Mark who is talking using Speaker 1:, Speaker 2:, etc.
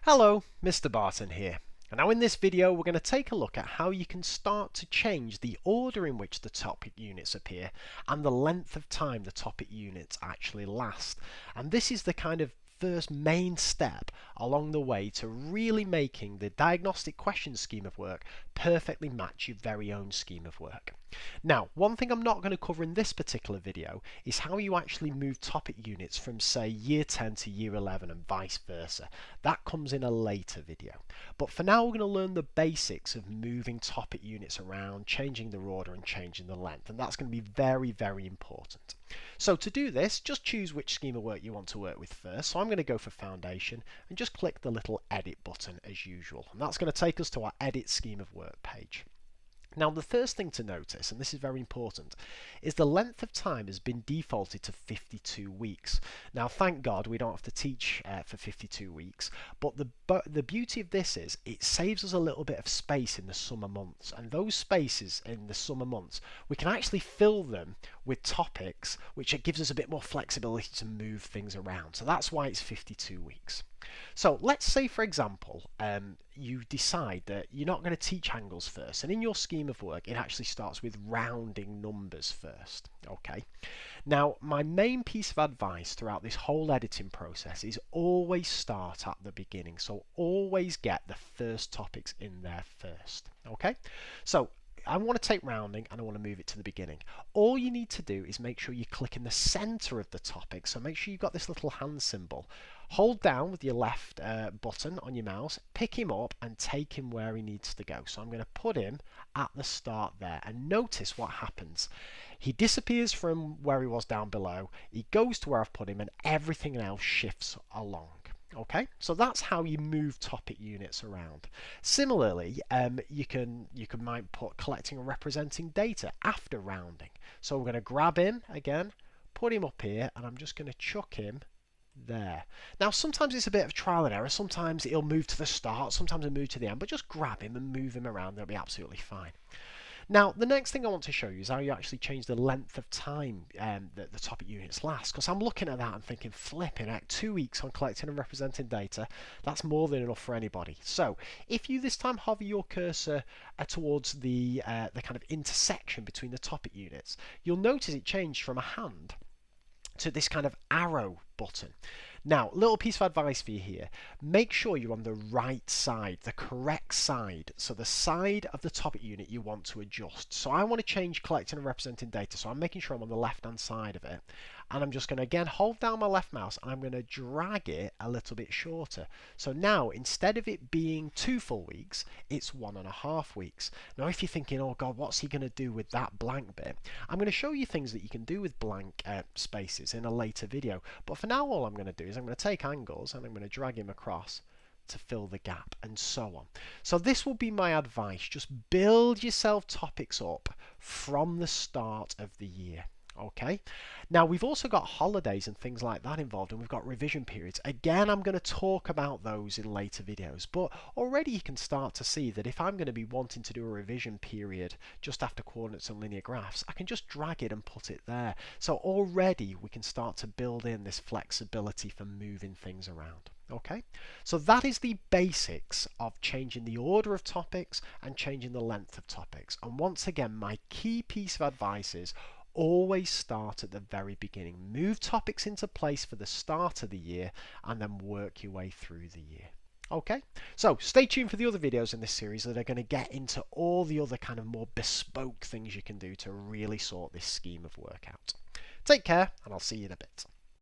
Speaker 1: Hello, Mr Barton here. And now in this video we're going to take a look at how you can start to change the order in which the topic units appear and the length of time the topic units actually last. And this is the kind of first main step along the way to really making the diagnostic questions scheme of work perfectly match your very own scheme of work. Now, one thing I'm not going to cover in this particular video is how you actually move topic units from, say, year 10 to year 11 and vice versa. That comes in a later video. But for now, we're going to learn the basics of moving topic units around, changing their order and changing the length. And that's going to be very, very important. So to do this, just choose which scheme of work you want to work with first. So I'm going to go for Foundation and just click the little Edit button as usual. And that's going to take us to our Edit Scheme of Work page. Now the first thing to notice, and this is very important, is the length of time has been defaulted to 52 weeks. Now thank God we don't have to teach for 52 weeks, but the beauty of this is it saves us a little bit of space in the summer months, and those spaces in the summer months we can actually fill them with topics, which gives us a bit more flexibility to move things around. So that's why it's 52 weeks. So let's say, for example, you decide that you're not going to teach angles first, and in your scheme of work it actually starts with rounding numbers first. Okay, now my main piece of advice throughout this whole editing process is always start at the beginning, so always get the first topics in there first. Okay, so I want to take rounding and I want to move it to the beginning. All you need to do is make sure you click in the center of the topic, so make sure you've got this little hand symbol. Hold down with your left button on your mouse, pick him up and take him where he needs to go. So I'm going to put him at the start there, and notice what happens. He disappears from where he was down below, he goes to where I've put him, and everything else shifts along. Okay, so that's how you move topic units around. Similarly, you might put collecting and representing data after rounding. So we're going to grab him again, put him up here, and I'm just going to chuck him there. Now sometimes it's a bit of trial and error, sometimes it'll move to the start, sometimes it'll move to the end, but just grab him and move him around, they'll be absolutely fine. Now the next thing I want to show you is how you actually change the length of time that the topic units last, because I'm looking at that and thinking, flipping heck, 2 weeks on collecting and representing data, that's more than enough for anybody. So if you this time hover your cursor towards the kind of intersection between the topic units, you'll notice it changed from a hand to this kind of arrow button. Now, little piece of advice for you here. Make sure you're on the right side, the correct side. So the side of the topic unit you want to adjust. So I want to change collecting and representing data. So I'm making sure I'm on the left-hand side of it. And I'm just going to, again, hold down my left mouse and I'm going to drag it a little bit shorter. So now, instead of it being 2 full weeks, it's 1.5 weeks. Now, if you're thinking, oh God, what's he going to do with that blank bit? I'm going to show you things that you can do with blank spaces in a later video. But for now, all I'm going to do is I'm going to take angles and I'm going to drag him across to fill the gap, and so on. So this will be my advice. Just build yourself topics up from the start of the year. Okay, now we've also got holidays and things like that involved, and we've got revision periods. Again, I'm going to talk about those in later videos, but already you can start to see that if I'm going to be wanting to do a revision period just after coordinates and linear graphs, I can just drag it and put it there. So already we can start to build in this flexibility for moving things around. Okay, so that is the basics of changing the order of topics and changing the length of topics. And once again, my key piece of advice is always start at the very beginning. Move topics into place for the start of the year and then work your way through the year. Okay, so stay tuned for the other videos in this series that are going to get into all the other kind of more bespoke things you can do to really sort this scheme of work out. Take care, and I'll see you in a bit.